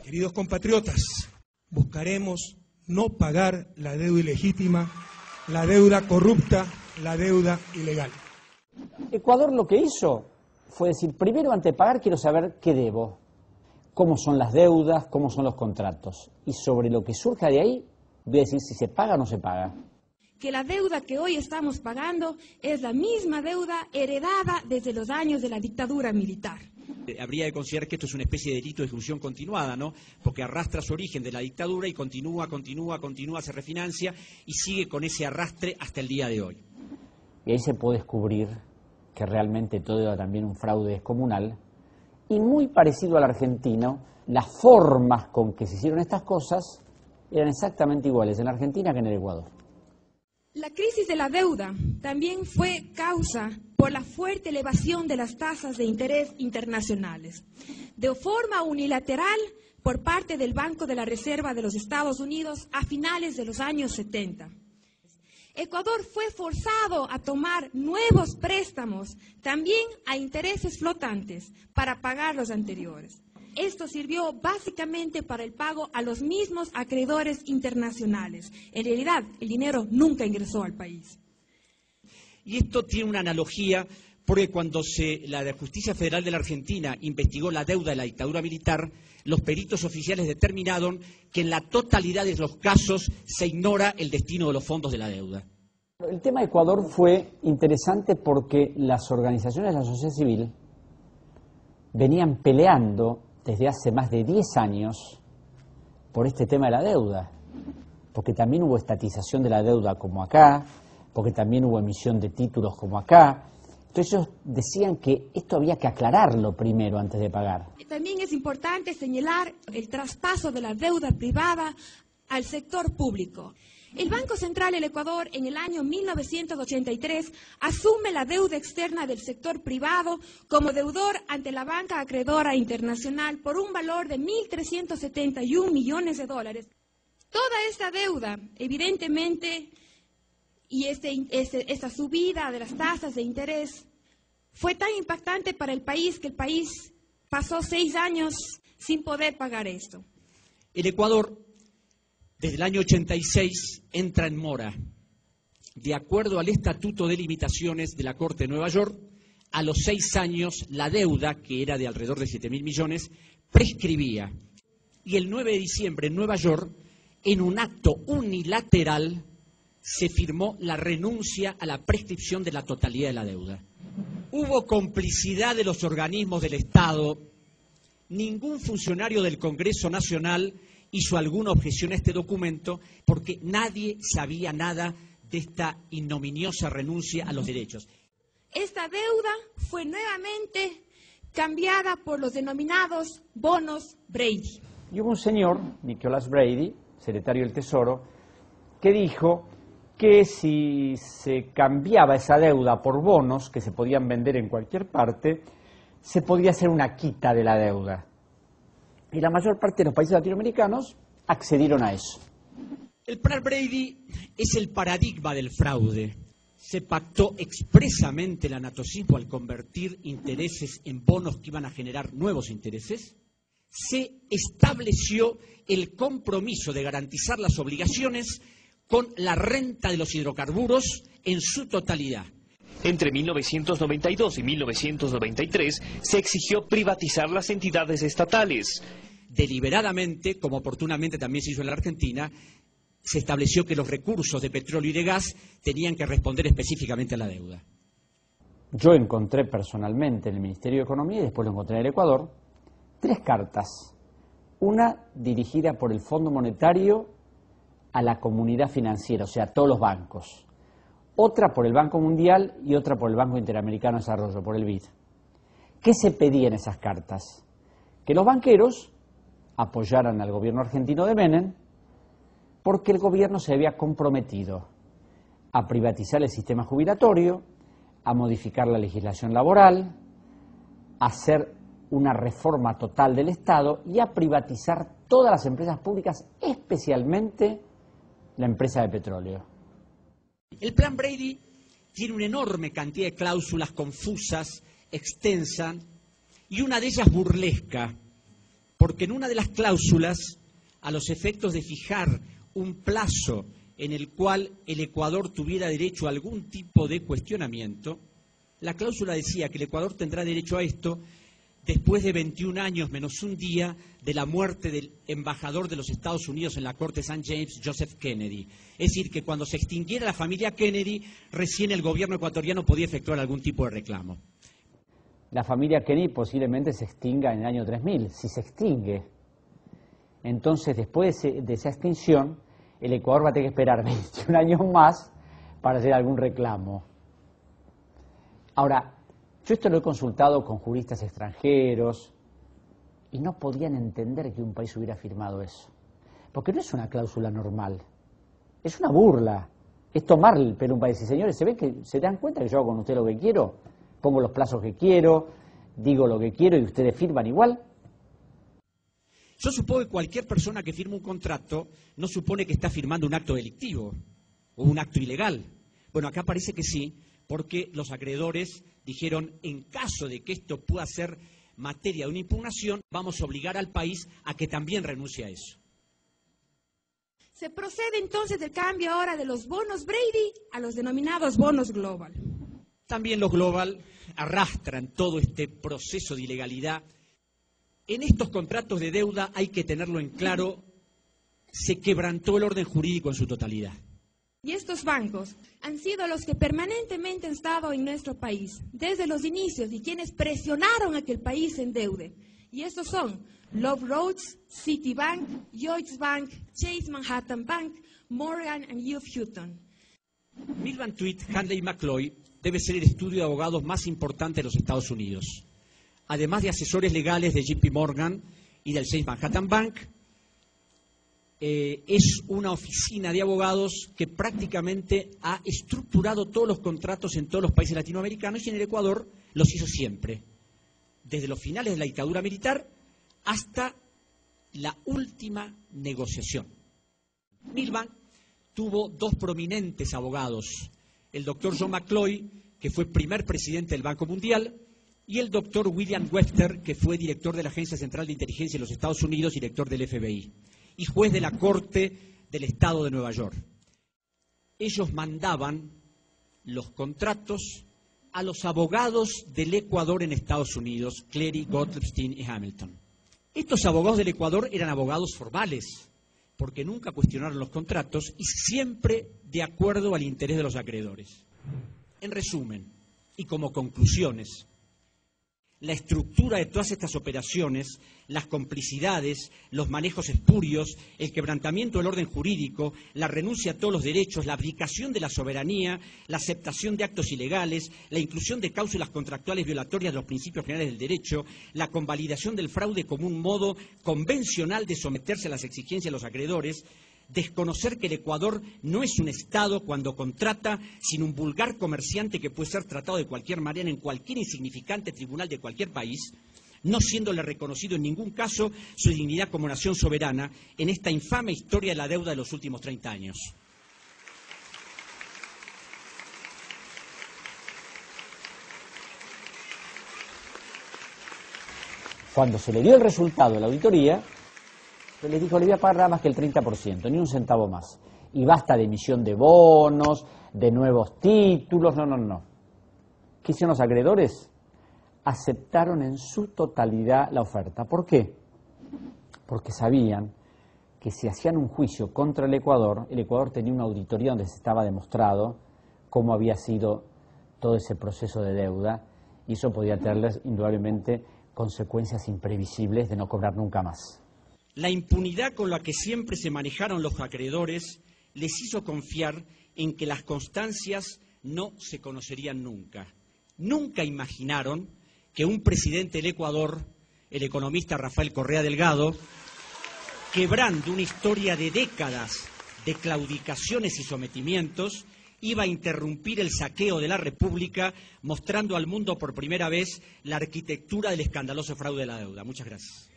Queridos compatriotas, buscaremos no pagar la deuda ilegítima, la deuda corrupta, la deuda ilegal. Ecuador lo que hizo fue decir, primero antes de pagar quiero saber qué debo, cómo son las deudas, cómo son los contratos. Y sobre lo que surja de ahí, voy a decir si se paga o no se paga. Que la deuda que hoy estamos pagando es la misma deuda heredada desde los años de la dictadura militar. Habría que considerar que esto es una especie de delito de ejecución continuada, ¿no? Porque arrastra su origen de la dictadura y continúa, se refinancia y sigue con ese arrastre hasta el día de hoy. Y ahí se puede descubrir que realmente todo era también un fraude descomunal y muy parecido al argentino, las formas con que se hicieron estas cosas eran exactamente iguales en la Argentina que en el Ecuador. La crisis de la deuda también fue causa por la fuerte elevación de las tasas de interés internacionales, de forma unilateral por parte del Banco de la Reserva de los Estados Unidos a finales de los años 70. Ecuador fue forzado a tomar nuevos préstamos, también a intereses flotantes, para pagar los anteriores. Esto sirvió básicamente para el pago a los mismos acreedores internacionales. En realidad, el dinero nunca ingresó al país. Y esto tiene una analogía porque cuando la Justicia Federal de la Argentina investigó la deuda de la dictadura militar, los peritos oficiales determinaron que en la totalidad de los casos se ignora el destino de los fondos de la deuda. El tema de Ecuador fue interesante porque las organizaciones de la sociedad civil venían peleando desde hace más de 10 años por este tema de la deuda, porque también hubo estatización de la deuda como acá, porque también hubo emisión de títulos como acá. Entonces ellos decían que esto había que aclararlo primero antes de pagar. También es importante señalar el traspaso de la deuda privada al sector público. El Banco Central del Ecuador en el año 1983 asume la deuda externa del sector privado como deudor ante la banca acreedora internacional por un valor de 1.371 millones de dólares. Toda esta deuda, evidentemente, y esta subida de las tasas de interés fue tan impactante para el país que el país pasó 6 años sin poder pagar esto. El Ecuador, desde el año 86, entra en mora. De acuerdo al Estatuto de Limitaciones de la Corte de Nueva York, a los 6 años la deuda, que era de alrededor de 7.000 millones, prescribía. Y el 9 de diciembre en Nueva York, en un acto unilateral, se firmó la renuncia a la prescripción de la totalidad de la deuda. Hubo complicidad de los organismos del Estado. Ningún funcionario del Congreso Nacional hizo alguna objeción a este documento porque nadie sabía nada de esta ignominiosa renuncia a los derechos. Esta deuda fue nuevamente cambiada por los denominados bonos Brady. Y hubo un señor, Nicholas Brady, secretario del Tesoro, que dijo que si se cambiaba esa deuda por bonos que se podían vender en cualquier parte, se podía hacer una quita de la deuda. Y la mayor parte de los países latinoamericanos accedieron a eso. El plan Brady es el paradigma del fraude. Se pactó expresamente el anatocismo al convertir intereses en bonos que iban a generar nuevos intereses. Se estableció el compromiso de garantizar las obligaciones con la renta de los hidrocarburos en su totalidad. Entre 1992 y 1993 se exigió privatizar las entidades estatales. Deliberadamente, como oportunamente también se hizo en la Argentina, se estableció que los recursos de petróleo y de gas tenían que responder específicamente a la deuda. Yo encontré personalmente en el Ministerio de Economía, y después lo encontré en el Ecuador, 3 cartas. Una dirigida por el Fondo Monetario a la comunidad financiera, o sea, a todos los bancos. Otra por el Banco Mundial y otra por el Banco Interamericano de Desarrollo, por el BID. ¿Qué se pedía en esas cartas? Que los banqueros apoyaran al gobierno argentino de Menem porque el gobierno se había comprometido a privatizar el sistema jubilatorio, a modificar la legislación laboral, a hacer una reforma total del Estado y a privatizar todas las empresas públicas, especialmente la empresa de petróleo. El plan Brady tiene una enorme cantidad de cláusulas confusas, extensas, y una de ellas burlesca, porque en una de las cláusulas, a los efectos de fijar un plazo en el cual el Ecuador tuviera derecho a algún tipo de cuestionamiento, la cláusula decía que el Ecuador tendrá derecho a esto después de 21 años menos un día de la muerte del embajador de los Estados Unidos en la Corte St. James, Joseph Kennedy. Es decir, que cuando se extinguiera la familia Kennedy, recién el gobierno ecuatoriano podía efectuar algún tipo de reclamo. La familia Kennedy posiblemente se extinga en el año 3000, si se extingue. Entonces, después de esa extinción, el Ecuador va a tener que esperar 21 años más para hacer algún reclamo. Ahora, yo esto lo he consultado con juristas extranjeros y no podían entender que un país hubiera firmado eso. Porque no es una cláusula normal, es una burla, es tomar el pelo a un país. Y señores, ¿se dan cuenta que yo hago con usted lo que quiero? Pongo los plazos que quiero, digo lo que quiero y ustedes firman igual. Yo supongo que cualquier persona que firma un contrato no supone que está firmando un acto delictivo o un acto ilegal. Bueno, acá parece que sí, porque los acreedores dijeron, en caso de que esto pueda ser materia de una impugnación, vamos a obligar al país a que también renuncie a eso. Se procede entonces del cambio ahora de los bonos Brady a los denominados bonos Global. También los Global arrastran todo este proceso de ilegalidad. En estos contratos de deuda, hay que tenerlo en claro, se quebrantó el orden jurídico en su totalidad. Y estos bancos han sido los que permanentemente han estado en nuestro país, desde los inicios, y quienes presionaron a que el país se endeude. Y estos son Love Roads, Citibank, Lloyds Bank, Chase Manhattan Bank, Morgan and Youth Hutton. Milbank Tweed, Handley McCloy debe ser el estudio de abogados más importante de los Estados Unidos. Además de asesores legales de JP Morgan y del Chase Manhattan Bank, es una oficina de abogados que prácticamente ha estructurado todos los contratos en todos los países latinoamericanos y en el Ecuador los hizo siempre, desde los finales de la dictadura militar hasta la última negociación. Milbank tuvo dos prominentes abogados, el doctor John McCloy, que fue primer presidente del Banco Mundial, y el doctor William Webster, que fue director de la Agencia Central de Inteligencia de los Estados Unidos, director del FBI, y juez de la Corte del Estado de Nueva York. Ellos mandaban los contratos a los abogados del Ecuador en Estados Unidos, Cleary, Gottlieb, y Hamilton. Estos abogados del Ecuador eran abogados formales, porque nunca cuestionaron los contratos y siempre de acuerdo al interés de los acreedores. En resumen, y como conclusiones, la estructura de todas estas operaciones, las complicidades, los manejos espurios, el quebrantamiento del orden jurídico, la renuncia a todos los derechos, la abdicación de la soberanía, la aceptación de actos ilegales, la inclusión de cláusulas contractuales violatorias de los principios generales del derecho, la convalidación del fraude como un modo convencional de someterse a las exigencias de los acreedores, desconocer que el Ecuador no es un Estado cuando contrata, sino un vulgar comerciante que puede ser tratado de cualquier manera en cualquier insignificante tribunal de cualquier país, no siéndole reconocido en ningún caso su dignidad como nación soberana en esta infame historia de la deuda de los últimos 30 años. Cuando se le dio el resultado de la auditoría, les dijo, le voy a pagar nada más que el 30%, ni un centavo más. Y basta de emisión de bonos, de nuevos títulos, no. ¿Qué hicieron los acreedores? Aceptaron en su totalidad la oferta. ¿Por qué? Porque sabían que si hacían un juicio contra el Ecuador tenía una auditoría donde se estaba demostrado cómo había sido todo ese proceso de deuda, y eso podía tenerles indudablemente consecuencias imprevisibles de no cobrar nunca más. La impunidad con la que siempre se manejaron los acreedores les hizo confiar en que las constancias no se conocerían nunca. Nunca imaginaron que un presidente del Ecuador, el economista Rafael Correa Delgado, quebrando una historia de décadas de claudicaciones y sometimientos, iba a interrumpir el saqueo de la República, mostrando al mundo por primera vez la arquitectura del escandaloso fraude de la deuda. Muchas gracias.